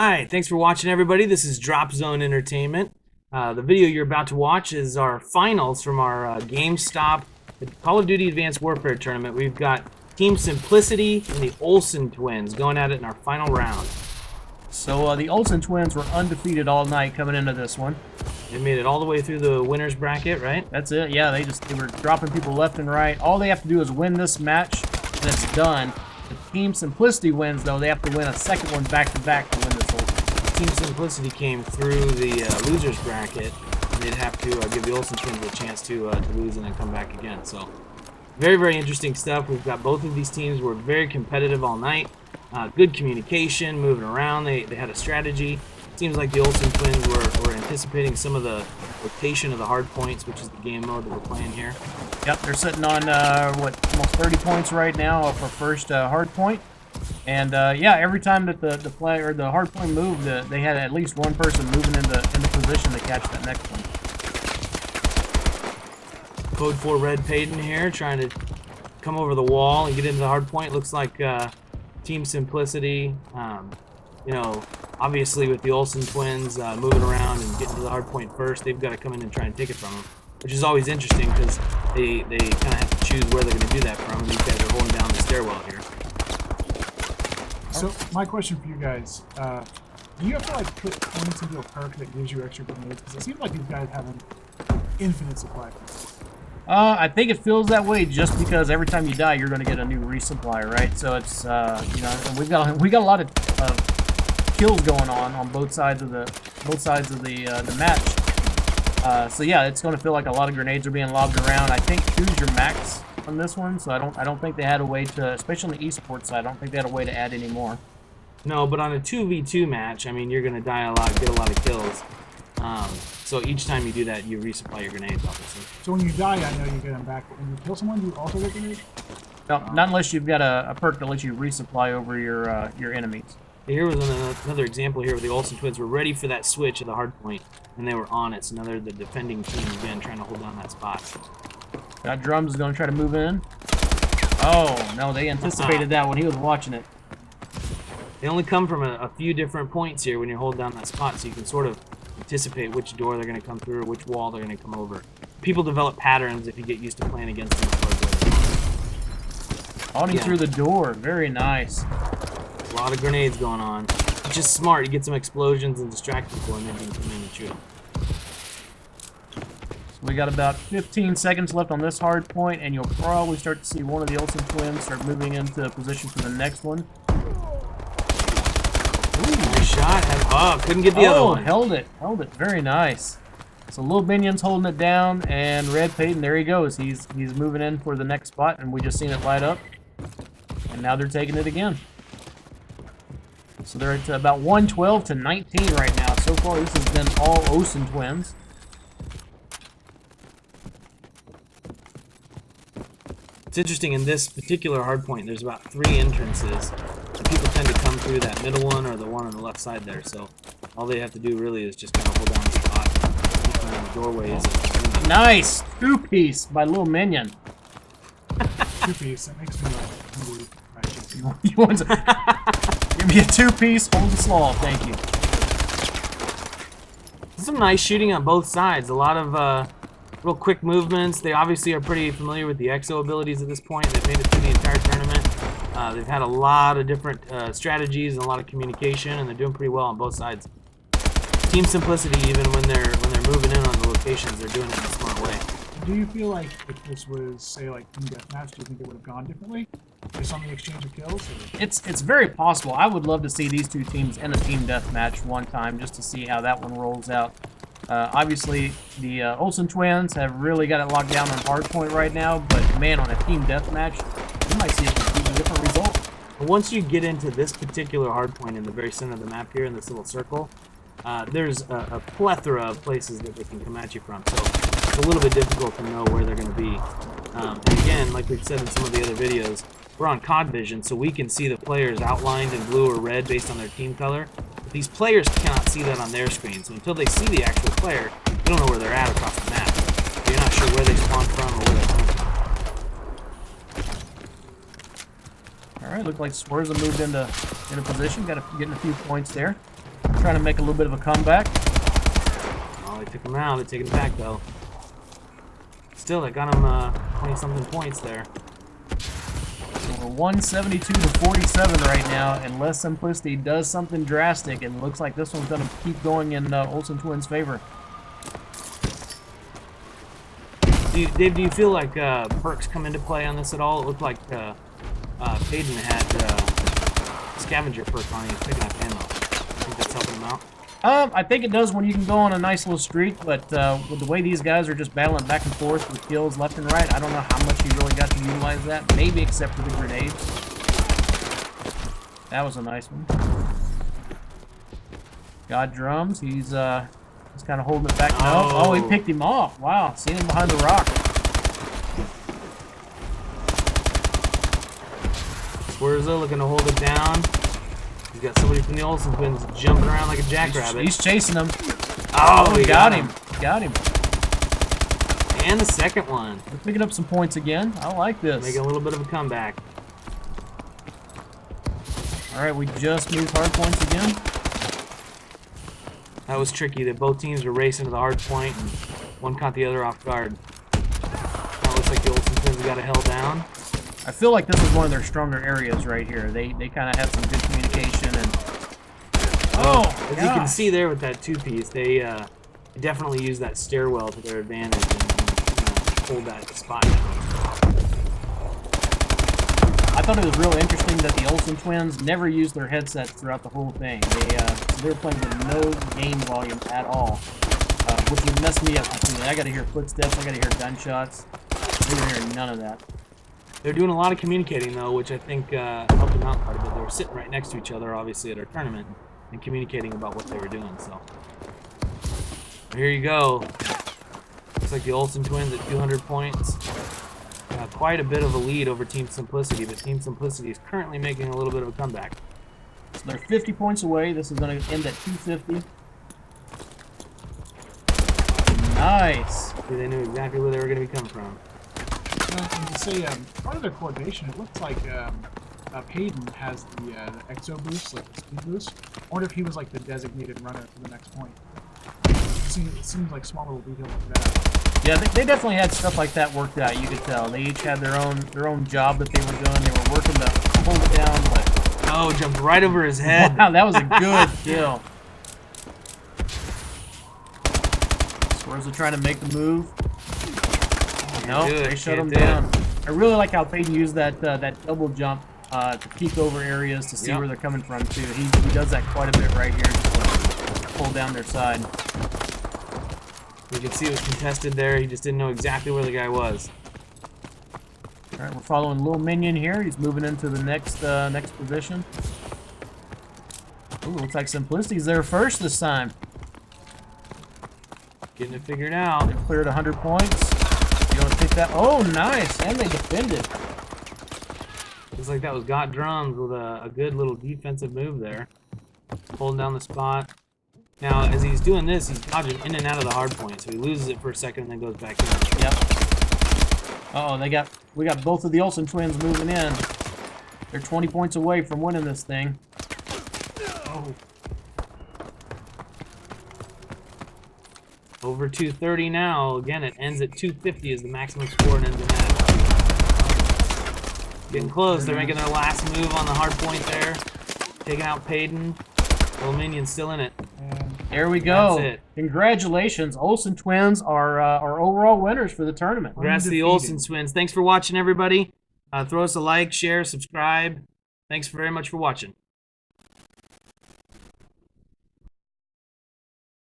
Hi, thanks for watching, everybody. This is Drop Zone Entertainment. The video you're about to watch is our finals from our GameStop Call of Duty Advanced Warfare tournament. We've got Team Simplicity and the Olson Twins going at it in our final round. So the Olson Twins were undefeated all night coming into this one. They made it all the way through the winner's bracket, right? That's it. Yeah, they were dropping people left and right. All they have to do is win this match, and it's done. If Team Simplicity wins, though, they have to win a second one back-to-back to win this whole thing. Team Simplicity came through the loser's bracket, and they'd have to give the Olson Twins a chance to lose and then come back again. So, very, very interesting stuff. We've got both of these teams were very competitive all night. Good communication, moving around. They had a strategy. Seems like the Olson Twins were anticipating some of the rotation of the hard points, which is the game mode that we're playing here. Yep, they're sitting on, almost 30 points right now for first hard point. And, yeah, every time that the hard point moved, they had at least one person moving into position to catch that next one. Code 4 Red Payton here, trying to come over the wall and get into the hard point. Looks like Team Simplicity, you know, obviously with the Olson Twins moving around and getting to the hard point first, they've got to come in and try and take it from them, which is always interesting because they kind of have to choose where they're going to do that from, and these guys are holding down the stairwell here. So my question for you guys, do you have to like put points into a perk that gives you extra grenades? Because it seems like these guys have an infinite supply. I think it feels that way just because every time you die, you're going to get a new resupply, right? So it's you know, and we got a lot of kills going on both sides of the match. So yeah, it's going to feel like a lot of grenades are being lobbed around. I think choose your max on this one, so I don't think they had a way to, especially on the esports side, I don't think they had a way to add any more. No, but on a 2v2 match, I mean, you're going to die a lot, get a lot of kills. So each time you do that, you resupply your grenades, obviously. So when you die, I know you get them back, but when you kill someone, you also get grenades? No, not unless you've got a perk that lets you resupply over your enemies. Here was another example here where the Olson Twins were ready for that switch at the hard point, and they were on it. So now they're the defending team again, trying to hold down that spot. That Drums is going to try to move in. Oh, no, they anticipated that when he was watching it. They only come from a few different points here when you're holding down that spot, so you can sort of anticipate which door they're going to come through or which wall they're going to come over. People develop patterns if you get used to playing against them. Holding through the door. Very nice. A lot of grenades going on. It's just smart. You get some explosions and distract people, and then you can come in and shoot them. So we got about 15 seconds left on this hard point, and you'll probably start to see one of the Olson Twins start moving into position for the next one. Ooh, nice shot. Oh, couldn't get the other one. Held it. Very nice. So Little Minion's holding it down, and Red Payton, there he goes. He's moving in for the next spot, and we just seen it light up. And now they're taking it again. So they're at about 112 to 19 right now. So far, this has been all Olson Twins. It's interesting, in this particular hardpoint, there's about 3 entrances. And people tend to come through that middle one or the one on the left side there. So all they have to do really is just kind of hold down the spot, keep them in the doorways. And Nice! 2-piece by Little Minion. 2-piece, that makes me like, You want to give me a 2-piece, hold the slaw, thank you. some nice shooting on both sides. A lot of real quick movements. They obviously are pretty familiar with the EXO abilities at this point. They've made it through the entire tournament. They've had a lot of different strategies and a lot of communication, and they're doing pretty well on both sides. Team Simplicity, even when they're moving in on the locations, they're doing it in a smart way. Do you feel like if this was, say, like Team Deathmatch, do you think it would have gone differently? Based on the exchange of kills? Or? It's very possible. I would love to see these two teams in a team deathmatch one time just to see how that one rolls out. Obviously, the Olson Twins have really got it locked down on hardpoint right now, but man, on a team deathmatch, you might see a completely different result. Once you get into this particular hardpoint in the very center of the map here in this little circle, there's a plethora of places that they can come at you from. So it's a little bit difficult to know where they're going to be. And again, like we've said in some of the other videos, we're on COD vision, so we can see the players outlined in blue or red based on their team color. But these players cannot see that on their screen, so until they see the actual player, you don't know where they're at across the map. So you're not sure where they spawned from or where they're coming from. All right, look like Swerza moved into position, getting a few points there. trying to make a little bit of a comeback. Oh, they took him out. They're taking it back, though. Still, they got him 20-something points there. So we're 172 to 47 right now, unless Simplicity does something drastic, and it looks like this one's going to keep going in Olson Twins' favor. Dave, do you feel like perks come into play on this at all? It looked like Payton had scavenger perk on. He's picking up ammo. I think that's helping him out. I think it does when you can go on a nice little streak, but with the way these guys are just battling back and forth with kills left and right, I don't know how much you really got to utilize that. Maybe except for the grenades. That was a nice one. God Drums, he's kind of holding it back. No, oh, he picked him off. Wow, seen him behind the rock. Squirzo looking to hold it down. He's got somebody from the Olson Twins jumping around like a jackrabbit. He's chasing him. Oh, he got him. Got him. And the second one. We're picking up some points again. I like this. Making a little bit of a comeback. All right, we just moved hard points again. That was tricky. That both teams were racing to the hard point, and one caught the other off guard. Now it looks like the Olson Twins got it held down. I feel like this is one of their stronger areas right here. They kind of have some good communication and. As you can see there with that two-piece, they definitely use that stairwell to their advantage and hold that spot down. I thought it was real interesting that the Olson Twins never used their headsets throughout the whole thing. They were playing with no game volume at all, which would mess me up completely. I got to hear footsteps. I got to hear gunshots. They were hearing none of that. They're doing a lot of communicating, though, which I think helped them out quite a bit. They were sitting right next to each other, obviously, at our tournament, and communicating about what they were doing. So here you go. Looks like the Olson Twins at 200 points. Quite a bit of a lead over Team Simplicity, but Team Simplicity is currently making a little bit of a comeback. So they're 50 points away. This is going to end at 250. Nice. See, they knew exactly where they were going to be coming from. And to say, part of their coordination, it looks like Payton has the exo boost, like the speed boost. I wonder if he was like the designated runner for the next point. It seems like small little details like that. Yeah, they definitely had stuff like that worked out. You could tell they each had their own job that they were doing. They were working to hold it down, but oh, jumped right over his head. Wow, that was a good kill. Squirrels are trying to make the move. Nope, they shut him down. I really like how Payton used that double jump to peek over areas to see where they're coming from too. He does that quite a bit right here, just to pull down their side. You can see it was contested there. He just didn't know exactly where the guy was. All right, we're following Little Minion here. He's moving into the next position. Ooh, looks like Simplicity's there first this time. Getting it figured out. They cleared 100 points. You want to pick that? Oh, nice! And they defended. Looks like that was Got Drums with a good little defensive move there. Holding down the spot. Now, as he's doing this, he's dodging in and out of the hard point, so he loses it for a second and then goes back in. Yep. Uh-oh, we got both of the Olson Twins moving in. They're 20 points away from winning this thing. Oh. Over 230 now. Again, it ends at 250 is the maximum score and ends in that. Getting close. They're making their last move on the hard point there. Taking out Payton. Little Minion's still in it. There we go. That's it. Congratulations. Olson Twins are overall winners for the tournament. Congrats to the Olson Twins. Thanks for watching, everybody. Throw us a like, share, subscribe. Thanks very much for watching.